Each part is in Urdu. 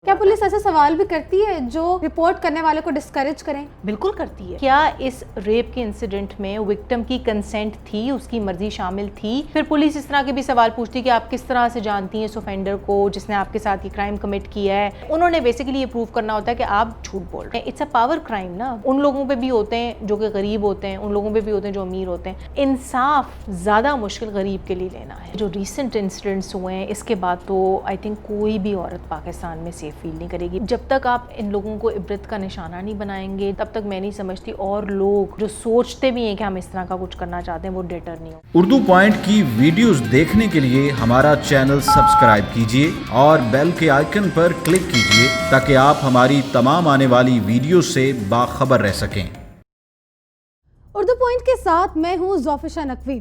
کیا پولیس ایسے سوال بھی کرتی ہے جو رپورٹ کرنے والے کو ڈسکریج کریں؟ بالکل کرتی ہے. کیا اس ریپ کے انسیڈنٹ میں وکٹم کی کنسنٹ تھی, اس کی مرضی شامل تھی؟ پھر پولیس اس طرح کے بھی سوال پوچھتی کہ آپ کس طرح سے جانتی ہیں اس اوفینڈر کو جس نے آپ کے ساتھ یہ کرائم کمٹ کیا ہے. انہوں نے بیسیکلی یہ پروو کرنا ہوتا ہے کہ آپ جھوٹ بول رہے ہیں. اٹس اے پاور کرائم نا. ان لوگوں پہ بھی ہوتے ہیں جو کہ غریب ہوتے ہیں, ان لوگوں پہ بھی ہوتے ہیں جو امیر ہوتے ہیں. انصاف زیادہ مشکل غریب کے لیے لینا ہے. جو ریسنٹ انسیڈنٹس ہوئے ہیں اس کے بعد تو آئی تھنک کوئی بھی عورت پاکستان میں سیف فیل نہیں کرے گی. جب تک آپ ان لوگوں کو عبرت کا نشانہ نہیں بنائیں گے تب تک میں نہیں سمجھتی اور لوگ جو سوچتے بھی ہیں کہ ہم اس طرح کا کچھ کرنا چاہتے ہیں وہ ڈیٹر نہیں ہو. اردو پوائنٹ کی ویڈیوز دیکھنے کے لیے ہمارا چینل سبسکرائب کیجیے اور بیل کے آئیکن پر کلک کیجیے تاکہ آپ ہماری تمام آنے والی ویڈیوز سے باخبر رہ سکیں. اردو پوائنٹ کے ساتھ میں ہوں ذوفشا نقوی.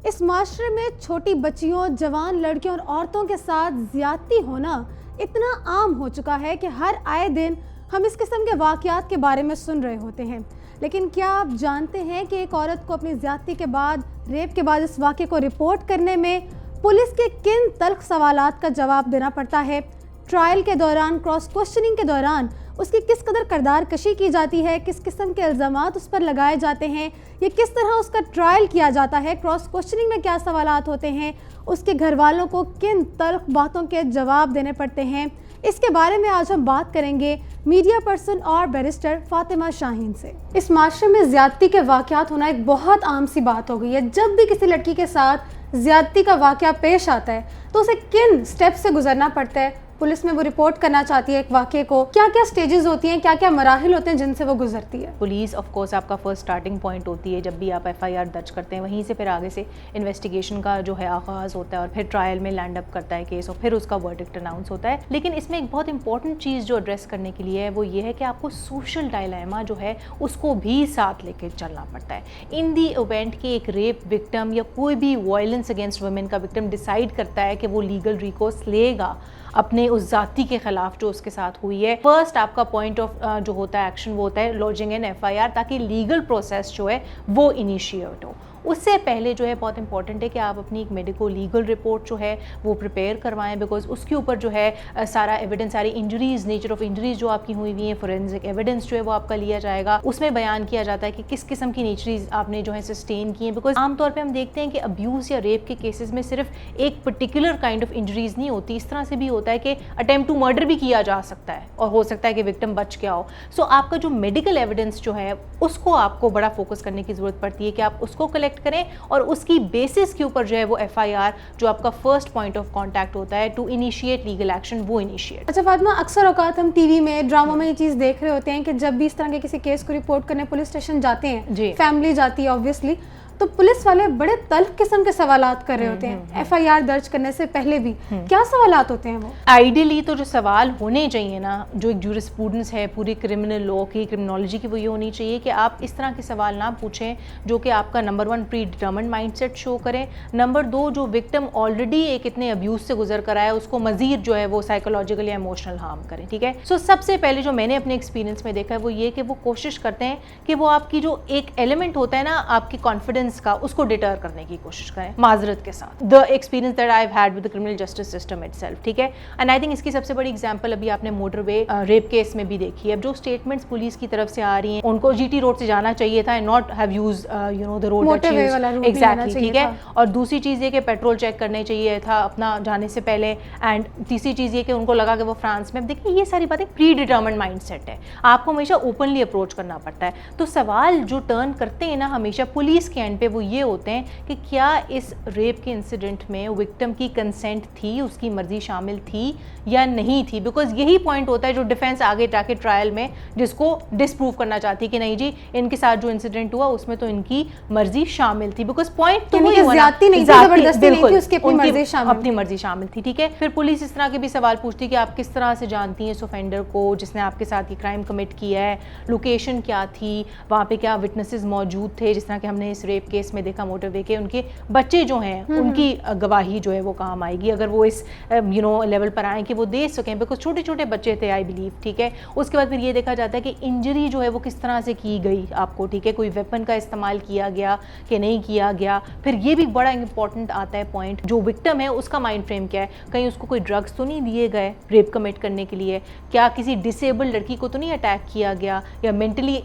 اس معاشرے میں چھوٹی بچیوں, جوان لڑکیوں اور عورتوں کے ساتھ زیادتی ہونا اتنا عام ہو چکا ہے کہ ہر آئے دن ہم اس قسم کے واقعات کے بارے میں سن رہے ہوتے ہیں. لیکن کیا آپ جانتے ہیں کہ ایک عورت کو اپنی زیادتی کے بعد, ریپ کے بعد اس واقعے کو رپورٹ کرنے میں پولیس کے کن تلخ سوالات کا جواب دینا پڑتا ہے؟ ٹرائل کے دوران, کراس کوسچننگ کے دوران اس کی کس قدر کردار کشی کی جاتی ہے, کس قسم کے الزامات اس پر لگائے جاتے ہیں, یہ کس طرح اس کا ٹرائل کیا جاتا ہے, کراس کوسچننگ میں کیا سوالات ہوتے ہیں, اس کے گھر والوں کو کن تلخ باتوں کے جواب دینے پڑتے ہیں, اس کے بارے میں آج ہم بات کریں گے میڈیا پرسن اور بیرسٹر فاطمہ شاہین سے. اس معاشرے میں زیادتی کے واقعات ہونا ایک بہت عام سی بات ہو گئی ہے. جب بھی کسی لڑکی کے ساتھ زیادتی کا واقعہ پیش آتا ہے تو اسے کن سٹیپ سے گزرنا پڑتا ہے؟ پولیس میں وہ رپورٹ کرنا چاہتی ہے ایک واقعے کو, کیا کیا سٹیجز ہوتی ہیں, کیا کیا مراحل ہوتے ہیں جن سے وہ گزرتی ہے؟ پولیس آف کورس آپ کا فرسٹ سٹارٹنگ پوائنٹ ہوتی ہے. جب بھی آپ ایف آئی آر درج کرتے ہیں وہیں سے پھر آگے سے انویسٹیگیشن کا جو ہے آغاز ہوتا ہے اور پھر ٹرائل میں لینڈ اپ کرتا ہے کیس اور پھر اس کا ورڈکٹ اناؤنس ہوتا ہے. لیکن اس میں ایک بہت امپورٹنٹ چیز جو ایڈریس کرنے کے لیے ہے وہ یہ ہے کہ آپ کو سوشل ڈائلیما جو ہے اس کو بھی ساتھ لے کے چلنا پڑتا ہے. ان دی ایونٹ کے ایک ریپ وکٹم یا کوئی بھی وائلنس اگینسٹ ویمن کا وکٹم ڈیسائیڈ کرتا ہے کہ وہ لیگل ریکورس لے گا اپنے اس ذاتی کے خلاف جو اس کے ساتھ ہوئی ہے. فرسٹ آپ کا پوائنٹ آف جو ہوتا ہے ایکشن وہ ہوتا ہے لوجنگ این ایف آئی آر تاکہ لیگل پروسیس جو ہے وہ انیشیٹ ہو. اس سے پہلے جو ہے بہت امپورٹنٹ ہے کہ آپ اپنی ایک میڈیکو لیگل رپورٹ جو ہے وہ پریپیئر کروائیں, بیکاز اس کے اوپر جو ہے سارا ایویڈنس, ساری انجریز, نیچر آف انجریز جو آپ کی ہوئی ہوئی ہیں, فورینزک ایویڈنس جو ہے وہ آپ کا لیا جائے گا. اس میں بیان کیا جاتا ہے کہ کس قسم کی نیچریز آپ نے جو ہے سسٹین کی ہیں, بیکاز عام طور پہ ہم دیکھتے ہیں کہ ابیوز یا ریپ کے کیسز میں صرف ایک پرٹیکولر کائنڈ آف انجریز نہیں ہوتی, اس طرح سے بھی ہوتا ہے کہ اٹیمپٹ ٹو مرڈر بھی کیا جا سکتا ہے اور ہو سکتا ہے کہ وکٹم بچ گیا ہو. سو آپ کا جو میڈیکل ایویڈنس جو ہے اس کو آپ کو بڑا فوکس کرنے کی ضرورت پڑتی ہے کہ آپ اس کو کلیکٹ کریں اور اس کی بیسس کے اوپر جو ہے وہ ایف آئی آر جو آپ کا فرسٹ پوائنٹ آف کانٹیکٹ ہوتا ہے ٹو انیشیٹ لیگل ایکشن وہ انیشیٹ. اچھا فاطمہ, اکثر اوقات ہم ٹی وی میں, ڈراموں میں یہ چیز دیکھ رہے ہوتے ہیں کہ جب بھی اس طرح کے کسی کیس کو رپورٹ کرنے پولیس اسٹیشن جاتے ہیں, جی, فیملی جاتی ہے آبویسلی, تو پولیس والے بڑے تلخ قسم کے سوالات کر رہے ہوتے ہیں ایف آئی آر درج کرنے سے پہلے بھی. کیا سوالات ہوتے ہیں وہ؟ آئیڈیلی تو جو سوال ہونے چاہیے نا, جو ایک جورسپروڈنس ہے پوری کرمنل لا کی, کرمنالوجی کی, وہ یہ ہونی چاہیے کہ آپ اس طرح کے سوال نہ پوچھیں جو کہ آپ کا نمبر 1 پری ڈیٹرمنڈ مائنڈ سیٹ شو کریں, نمبر 2 جو وکٹم آلریڈی ایک اتنے ابیوز سے گزر کر آیا اس کو مزید جو ہے وہ سائیکولوجیکل یا ایموشنل ہارم کریں. ٹھیک ہے. سو سب سے پہلے جو میں نے اپنے ایکسپیرینس میں دیکھا ہے وہ یہ کہ وہ کوشش کرتے ہیں کہ وہ آپ کی جو ایک ایلیمنٹ ہوتا ہے نا آپ کی کانفیڈنس کا, اس کو ڈیٹر کرنے کی کوشش کریں معذرت کے ساتھ. the experience that I've had with the criminal justice system itself. ٹھیک ہے. and I think اس کی سب سے بڑی ایگزامپل ابھی آپ نے موٹر وے ریپ کیس میں بھی دیکھی ہے. اب جو اسٹیٹمنٹس پولیس کی طرف سے آ رہی ہیں ان کو جی ٹی روڈ سے جانا چاہیے تھا and not have used the road that she used. exactly. ٹھیک ہے. اور دوسری چیز یہ کہ پیٹرول چیک کرنے چاہیے تھا اپنا جانے سے پہلے, اینڈ تیسری چیز یہ کہ ان کو لگا کہ وہ فرانس میں. اب دیکھیں یہ ساری باتیں پری ڈیٹرمنڈ مائنڈ سیٹ ہے, آپ کو ہمیشہ اوپنلی اپروچ کرنا پڑتا ہے. تو سوال جو ٹرن کرتے ہیں نا ہمیشہ پولیس کے اینڈ پہ وہ یہ ہوتے ہیں کہ کیا اس ریپ کے انسیڈنٹ میں وکٹم کی کنسنٹ تھی, اس کی مرضی شامل تھی یا نہیں تھی, بیکاز یہی پوائنٹ ہوتا ہے جو ڈیفینس آگے جا کے ٹرائل میں جس کو ڈسپروو کرنا چاہتی ہے کہ نہیں جی ان کے ساتھ جو انسیڈنٹ ہوا اس میں تو ان کی مرضی شامل تھی, بیکاز پوائنٹ تو وہی زیادتی نہیں تھی, زبردستی نہیں تھی, اس کی اپنی مرضی شامل تھی. ٹھیک ہے. پھر پولیس اس طرح کے بھی سوال پوچھتی کہ آپ کس طرح سے جانتی ہیں اس اوفینڈر کو جس نے آپ کے ساتھ یہ کرائم کمٹ کیا ہے, لوکیشن کیا تھی, وہاں پہ کیا وٹنسز موجود تھے, جس طرح کہ ہم نے اس ریپ ریپ کیس میں دیکھا موٹر وے کے، ان کے بچے جو ہیں ان کی گواہی جو ہے وہ کام آئے گی اگر وہ اس لیول پر آئیں کہ وہ دے سکیں، بیکاز چھوٹے چھوٹے بچے تھے آئی بلیو. ٹھیک ہے. اس کے بعد پھر یہ دیکھا جاتا ہے کہ انجری جو ہے وہ کس طرح سے کی گئی آپ کو. ٹھیک ہے. کوئی ویپن کا استعمال کیا گیا کہ نہیں کیا گیا. پھر یہ بھی بڑا امپورٹنٹ آتا ہے پوائنٹ، جو وکٹم ہے اس کا مائنڈ فریم کیا ہے. کہیں اس کو کوئی ڈرگس تو نہیں دیے گئے ریپ کمٹ کرنے کے لیے؟ کیا کسی ڈسیبل لڑکی کو تو نہیں اٹیک کیا گیا یا مینٹلی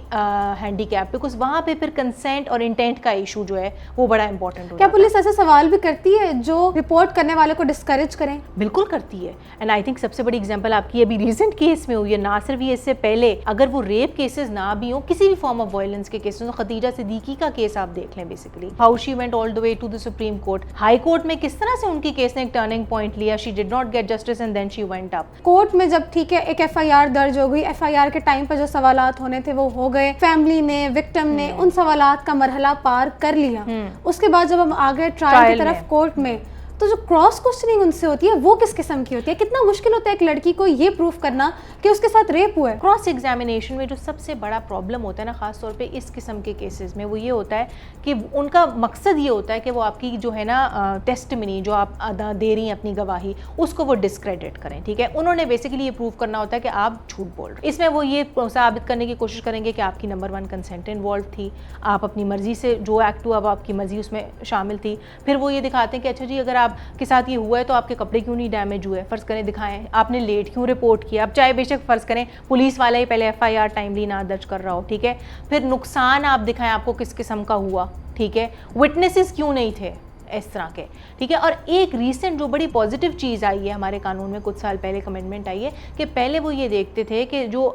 ہینڈی کیپ؟ بیکاز وہاں پہ پھر کنسینٹ اور انٹینٹ کا ایشو جو ہے وہ بڑا امپورٹنٹ. کیا پولیس ایسے سوال بھی کرتی ہے جو رپورٹ کرنے والے کو ڈسکریج کریں؟ بالکل کرتی ہے. اینڈ آئی تھنک سب سے بڑی ایگزامپل آپ کی ابھی ریسنٹ کیس میں ہوئی ہے. نہ صرف یہ، اس سے پہلے اگر وہ ریپ کیسز نہ بھی ہوں، کسی بھی فارم آف وائلنس کے کیسز ہوں، خدیجہ صدیقی کا کیس آپ دیکھ لیں. Basically how she went all the way to the Supreme Court. High court میں کس طرح سے ان کی کیس نے ایک ٹرننگ پوائنٹ لیا. She did not get justice and then she went up. کورٹ میں جب ٹھیک ہے ایک ایف آئی آر درج ہو گئی، ایف آئی آر کے ٹائم پہ جو سوالات ہونے تھے وہ ہو گئے، فیملی نے، وکٹم نے ان سوالات کا مرحلہ پار کر لیا. اس کے بعد جب ہم آگے ٹرائل کی طرف کورٹ میں، تو جو کراس کوسچننگ ان سے ہوتی ہے وہ کس قسم کی ہوتی ہے؟ کتنا مشکل ہوتا ہے ایک لڑکی کو یہ پروف کرنا کہ اس کے ساتھ ریپ ہوا ہے. کراس ایگزامینیشن میں جو سب سے بڑا پرابلم ہوتا ہے نا، خاص طور پہ اس قسم کے کیسز میں، وہ یہ ہوتا ہے کہ ان کا مقصد یہ ہوتا ہے کہ وہ آپ کی جو ہے نا ٹیسٹمنی جو آپ دے رہی ہیں اپنی گواہی، اس کو وہ ڈسکریڈٹ کریں. ٹھیک ہے. انہوں نے بیسیکلی یہ پروف کرنا ہوتا ہے کہ آپ جھوٹ بول رہے ہیں. اس میں وہ یہ ثابت کرنے کی کوشش کریں گے کہ آپ کی نمبر 1 کنسنٹ انوالو تھی، آپ اپنی مرضی سے جو ایکٹ ہوا وہ آپ کی مرضی اس میں شامل تھی. پھر وہ یہ دکھاتے ہیں کہ اچھا جی اگر آپ کے ساتھ یہ ہوا ہے تو آپ کے کپڑے کیوں نہیں ڈیمیج ہوئے؟ فرض کریں دکھائیں. آپ نے لیٹ کیوں رپورٹ کیا؟ اب چاہے بے شک فرض کریں پولیس والا ہی پہلے ایف آئی آر ٹائملی نہ درج کر رہا ہو. ٹھیک ہے. پھر نقصان آپ دکھائیں آپ کو کس قسم کا ہوا. ٹھیک ہے. وٹنسز کیوں نہیں تھے اس طرح کے. ٹھیک ہے. اور ایک ریسنٹ جو بڑی پازیٹیو چیز آئی ہے ہمارے قانون میں، کچھ سال پہلے امینڈمنٹ آئی ہے کہ پہلے وہ یہ دیکھتے تھے کہ جو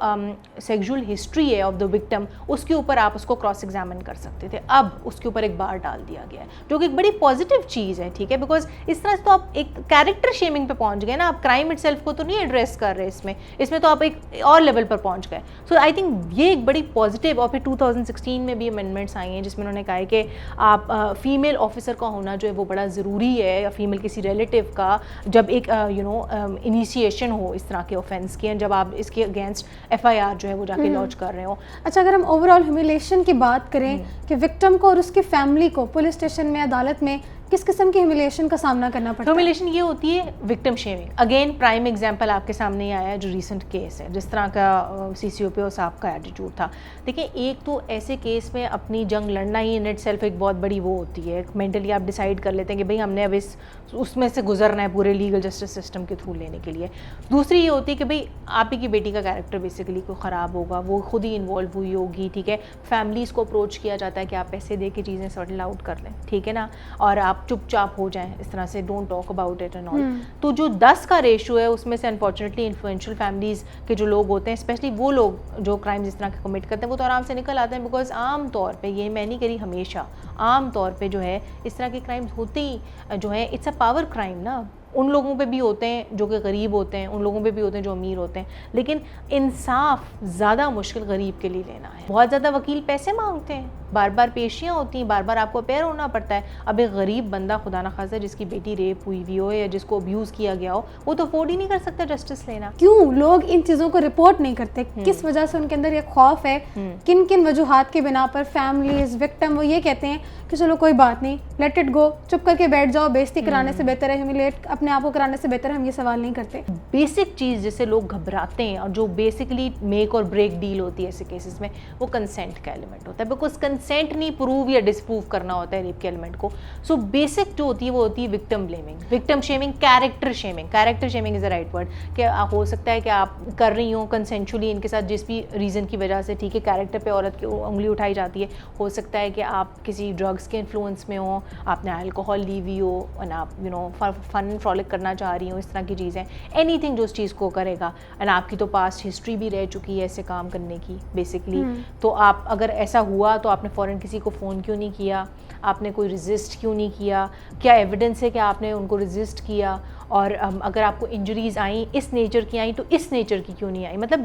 سیکشول ہسٹری ہے آف دا وکٹم، اس کے اوپر آپ اس کو کراس ایگزامن کر سکتے تھے. اب اس کے اوپر ایک بار ڈال دیا گیا ہے، جو کہ ایک بڑی پازیٹیو چیز ہے. ٹھیک ہے. بیکاز اس طرح سے تو آپ ایک کیریکٹر شیمنگ پہ پہنچ گئے نا، آپ کرائم اٹ سیلف کو تو نہیں ایڈریس کر رہے اس میں تو آپ ایک اور لیول پر پہنچ گئے. سو آئی تھنک یہ ایک بڑی پازیٹیو. اور پھر 2016 میں بھی امینڈمنٹس آئی ہیں جس میں انہوں نے کہا ہے کہ آپ فیمیل آفیسر کا ہونا جو ہے وہ بڑا ضروری ہے، یا فیمیل کسی ریلیٹیو کا، جب ایک انیشیشن ہو اس طرح کے آفینس کی، جب آپ اس کے اگینسٹ ایف آئی آر جو ہے وہ جا کے لانچ کر رہے ہو. اچھا، اگر ہم اوور آل ہیومیلیشن کی بات کریں کہ وکٹم کو اور اس کی فیملی کو پولیس اسٹیشن میں، عدالت میں کس قسم کی ہیومیلیشن کا سامنا کرنا پڑتا ہے؟ ہیومیلیشن یہ ہوتی ہے victim shaming. Again prime example آپ کے سامنے آیا ہے جو ریسنٹ کیس ہے، جس طرح کا سی سی او پی او صاحب کا ایٹیٹیوڈ تھا. دیکھیں ایک تو ایسے کیس میں اپنی جنگ لڑنا ہی ان اٹ سیلف ایک بہت بڑی وہ ہوتی ہے. مینٹلی آپ ڈیسائیڈ کر لیتے ہیں کہ بھئی ہم نے اب اس میں سے گزرنا ہے پورے لیگل جسٹس سسٹم کے تھرو لینے کے لیے. دوسری یہ ہوتی ہے کہ بھئی آپ ہی کی بیٹی کا کیریکٹر بیسیکلی کوئی خراب ہوگا، وہ خود ہی انوالو ہوئی ہوگی. ٹھیک ہے. فیملیز کو اپروچ کیا جاتا ہے کہ آپ پیسے دے کے چیزیں سیٹل آؤٹ کر لیں. ٹھیک ہے نا. اور آپ چپ چاپ ہو جائیں اس طرح سے، don't talk about it and all. تو جو 10 کا ریشو ہے اس میں سے انفارچونیٹلی انفلوئنشل فیملیز کے جو لوگ ہوتے ہیں، اسپیشلی وہ لوگ جو کرائمز اس طرح کے کمٹ کرتے ہیں، وہ تو آرام سے نکل آتے ہیں. بیکاز عام طور پہ یہ میں نہیں کری ہمیشہ، عام طور پہ جو ہے اس طرح کے کرائمز ہوتے ہی جو ہے اٹس اے پاور کرائم نا. ان لوگوں پہ بھی ہوتے ہیں جو کہ غریب ہوتے ہیں، ان لوگوں پہ بھی ہوتے ہیں جو امیر ہوتے ہیں. لیکن انصاف زیادہ مشکل غریب کے لیے لینا ہے. بہت زیادہ وکیل پیسے مانگتے ہیں، بار بار پیشیاں ہوتی ہیں، بار بار آپ کو اپیئر ہونا پڑتا ہے. اب ایک غریب بندہ خدا نخواستہ جس کی بیٹی ریپ ہوئی ہوئی ہو یا جس کو ابیوز کیا گیا ہو، وہ تو افورڈ ہی نہیں کر سکتا جسٹس لینا. کیوں لوگ ان چیزوں کو رپورٹ نہیں کرتے؟ کس وجہ سے ان کے اندر یہ خوف ہے؟ کن کن وجوہات کی بنا پر فیملیز، وکٹم وہ یہ کہتے ہیں کہ چلو کوئی بات نہیں، لیٹ اٹ گو، چپ کر کے بیٹھ جاؤ، بےزتی کرانے سے بہتر ہے، ہیومیلیٹ اپنے آپ کو کرانے سے بہتر ہے، ہم یہ سوال نہیں کرتے. بیسک چیز جس سے لوگ گھبراتے ہیں اور جو بیسکلی میک اور بریک ڈیل ہوتی ہے ایسے کیسز میں، وہ کنسینٹ کا ایلیمنٹ ہوتا ہے. بیکاز کنسینٹ نہیں پروو یا ڈس پروو کرنا ہوتا ہے ریپ کے ایلیمنٹ کو. سو بیسک جو ہوتی ہے وہ ہوتی ہے victim blaming, victim shaming, character shaming. Character shaming is a right word. کہ ہو سکتا ہے کہ آپ کر رہی ہوں کنسینچولی ان کے ساتھ جس بھی ریزن کی وجہ سے، ٹھیک ہے، کیریکٹر پہ عورت کی انگلی اٹھائی جاتی ہے. ہو سکتا ہے کہ آپ کسی ڈرگس کے انفلوئنس میں ہوں، آپ نے الکوہول لی ہوئی ہو، اور آپ فن فرولک کرنا چاہ رہی ہوں، اس طرح کی چیزیں. اینی تھنگ جو اس چیز کو کرے گا. اینڈ آپ کی تو پاسٹ ہسٹری بھی رہ چکی ہے ایسے کام کرنے کی بیسکلی. تو آپ اگر ایسا ہوا تو آپ نے فوراً کسی کو فون کیوں نہیں کیا؟ آپ نے کوئی ریزسٹ کیوں نہیں کیا؟ کیا ایویڈنس ہے کہ آپ نے ان کو ریزسٹ کیا؟ اور اگر آپ کو انجریز آئیں اس نیچر کی آئیں تو اس نیچر کی کیوں نہیں آئی, مطلب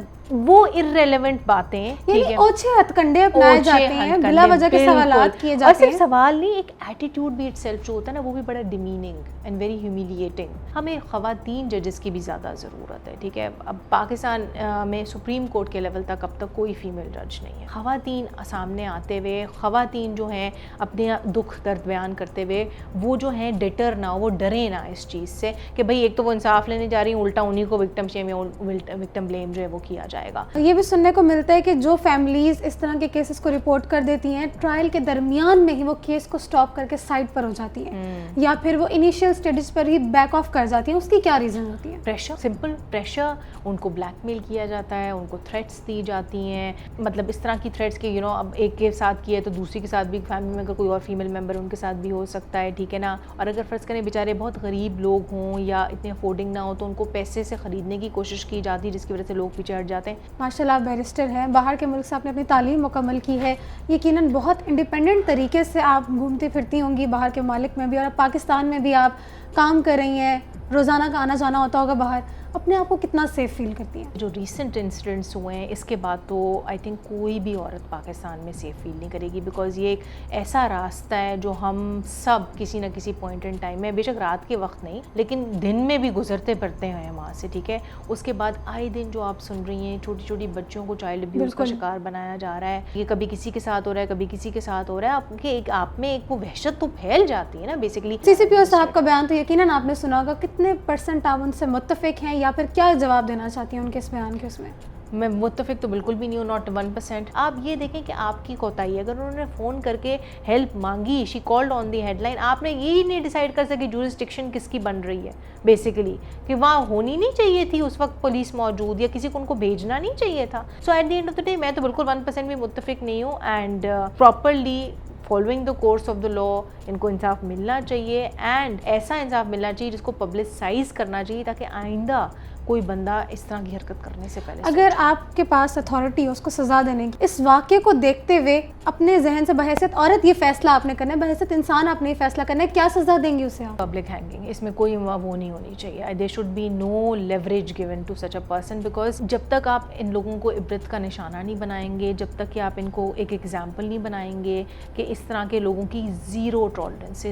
وہ ارریلیونٹ باتیں, یعنی اوچھے ہتھ کنڈے اپنائے جاتے ہیں, بلا وجہ کے سوالات کیے جاتے ہیں. اور صرف سوال نہیں, ایک ایٹیٹیوڈ بھی اٹ سیلف جو ہوتا ہے نا وہ بھی بڑا ڈیمیننگ اینڈ ویری ہیومیلیٹنگ. ہمیں خواتین ججز کی بھی زیادہ ضرورت ہے, ٹھیک ہے. اب پاکستان میں سپریم کورٹ کے لیول تک اب تک کوئی فیمیل جج نہیں ہے. خواتین سامنے آتے ہوئے, خواتین جو ہیں اپنے دکھ درد بیان کرتے ہوئے وہ جو ہیں ڈٹر نہ, وہ ڈرے نہ اس چیز سے کہ بھئی ایک تو وہ انصاف لینے جا رہی ہیں, الٹا انہی کو وکٹم شیم یا وکٹم بلیم جو ہے وہ کیا جائے گا. یہ بھی سننے کو ملتا ہے کہ جو فیملیز اس طرح کے کیسز کو رپورٹ کر دیتی ہیں, ٹرائل کے درمیان میں ہی وہ کیس کو سٹاپ کر کے سائڈ پر ہو جاتی ہیں, یا پھر وہ initial stages per he back of کر جاتی ہیں. اس کی کیا ریزن ہوتی ہے؟ Pressure, simple pressure. ان کو بلیک میل کیا جاتا ہے, ان کو تھریٹس دی جاتی ہیں, مطلب اس طرح کی تھریٹس کہ اب ایک کے ساتھ کیا ہے تو دوسری کے ساتھ بھی, فیملی میں اگر کوئی اور فیمیل ممبر ان کے ساتھ بھی ہو سکتا ہے, ٹھیک ہے نا. اور اگر فرض کریں بیچارے بہت غریب لوگ ہوں یا اتنے افورڈنگ نہ ہو تو ان کو پیسے سے خریدنے کی کوشش کی جاتی ہے, جس کی وجہ سے لوگ پیچھے ہٹ جاتے ہیں. ماشاء اللہ آپ بیرسٹر ہیں, باہر کے ملک سے آپ نے اپنی تعلیم مکمل کی ہے, یقیناً بہت انڈیپینڈنٹ طریقے سے آپ گھومتی پھرتی ہوں گی باہر کے ممالک میں بھی, اور اب پاکستان میں بھی آپ کام کر رہی ہیں, روزانہ کا آنا جانا ہوتا ہوگا باہر. اپنے آپ کو کتنا سیف فیل کرتی ہیں؟ جو ریسنٹ انسیڈنٹس ہوئے ہیں اس کے بعد تو آئی تھنک کوئی بھی عورت پاکستان میں سیف فیل نہیں کرے گی, بیکاز یہ ایک ایسا راستہ ہے جو ہم سب کسی نہ کسی پوائنٹ ان ٹائم میں, بے شک رات کے وقت نہیں لیکن دن میں بھی گزرتے پھرتے ہیں وہاں سے, ٹھیک ہے. اس کے بعد آئے دن جو آپ سن رہی ہیں چھوٹی چھوٹی بچوں کو چائلڈ ابیوز کا شکار بنایا جا رہا ہے, یہ کبھی کسی کے ساتھ ہو رہا ہے کبھی کسی کے ساتھ ہو رہا ہے. آپ میں ایک وہ وحشت تو پھیل جاتی ہے نا بیسیکلی. سی سی پی او صاحب کا بیان تو یقیناً آپ نے سنا ہوگا, کتنے پرسنٹ آپ ان سے متفق ہیں یا پھر کیا جواب دینا چاہتی ہیں ان کے اس بیان کے؟ اس میں متفق تو بالکل بھی نہیں ہوں, ناٹ 1%. آپ یہ دیکھیں کہ آپ کی کوتاہی ہے, اگر انہوں نے فون کر کے ہیلپ مانگی, she called on the head line, آپ نے یہی نہیں ڈیسائیڈ کر سکے جورسڈکشن کس کی بن رہی ہے بیسیکلی, کہ وہاں ہونی نہیں چاہیے تھی اس وقت پولیس موجود, یا کسی کو ان کو بھیجنا نہیں چاہیے تھا. So at the end of the day میں تو بالکل 1% بھی متفق نہیں ہوں. And properly following the course of the law ان کو انصاف ملنا چاہیے, اینڈ ایسا انصاف ملنا چاہیے جس کو پبلسائز کرنا چاہیے تاکہ آئندہ کوئی بندہ اس طرح کی حرکت کرنے سے پہلے اگر آپ کے پاس اتھارٹی ہے اس کو سزا دینے کی, اس واقعے کو دیکھتے ہوئے اپنے ذہن سے بحیثیت عورت یہ فیصلہ آپ نے کرنا ہے, بحیثیت انسان آپ نے یہ فیصلہ کرنا ہے, کیا سزا دیں گے اسے آپ؟ پبلک ہینگنگ, اس میں کوئی وہ نہیں ہونی چاہیے. There should be no leverage given to such a person, because جب تک آپ ان لوگوں کو عبرت کا نشانہ نہیں بنائیں گے, جب تک کہ آپ ان کو ایک ایگزامپل نہیں بنائیں گے کہ اس طرح کے لوگوں کی زیرو ٹالرنس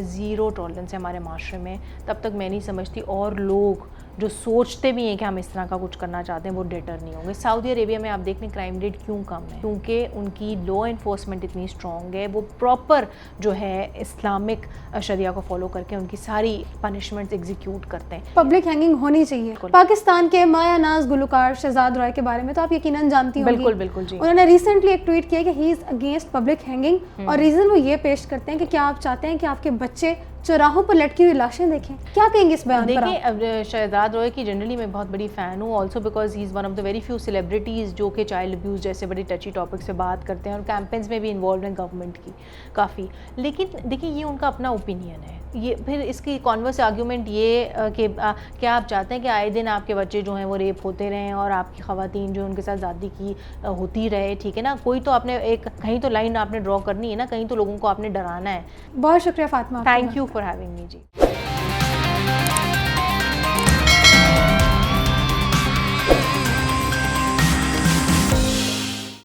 ہے ہمارے معاشرے میں, تب تک میں نہیں سمجھتی اور لوگ جو سوچتے بھی ہیں کہ ہم اس طرح کا کچھ کرنا چاہتے ہیں وہ ڈیٹر نہیں ہوں گے. سعودی عربیہ میں آپ دیکھ لیں کرائم ریٹ کیوں کم ہے, کیونکہ ان کی لا انفورسمنٹ اتنی اسٹرانگ ہے, وہ پراپر جو ہے اسلامک شریعہ کو فالو کر کے ان کی ساری پنشمنٹس ایگزیکیوٹ کرتے ہیں. پبلک ہینگنگ ہونی چاہیے. پاکستان کے مایہ ناز گلوکار شہزاد رائے کے بارے میں تو آپ یقیناً جانتی ہوں. بالکل بالکل جی. انہوں نے ریسنٹلی ایک ٹویٹ کیا کہ ہی از اگینسٹ پبلک ہینگنگ, اور ریزن وہ یہ پیش کرتے ہیں کہ کیا آپ چاہتے ہیں کہ آپ کے بچے چوراہوں پر لٹکی ہوئی لاشیں دیکھیں. کیا کہیں گے اس بیان پر؟ دیکھیں شہزاد روئے کی جنرلی میں بہت بڑی فین ہوں, also because he is one of the very few celebrities جو کہ چائلڈ ابیوز جیسے بڑی ٹچی ٹاپک سے بات کرتے ہیں اور کیمپینز میں بھی انوالوڈ ہیں گورنمنٹ کی کافی. لیکن دیکھیں یہ ان کا اپنا اوپینین ہے, یہ پھر اس کی کانورس آرگیومنٹ یہ کہ کیا آپ چاہتے ہیں کہ آئے دن آپ کے بچے جو ہیں وہ ریپ ہوتے رہیں اور آپ کی خواتین جو ان کے ساتھ زیادتی کی ہوتی رہے, ٹھیک ہے نا. کوئی تو آپ نے ایک کہیں تو لائن آپ نے ڈرا کرنی ہے نا, کہیں تو لوگوں کو آپ نے ڈرانا ہے. بہت شکریہ Fatima, thank you for having me G.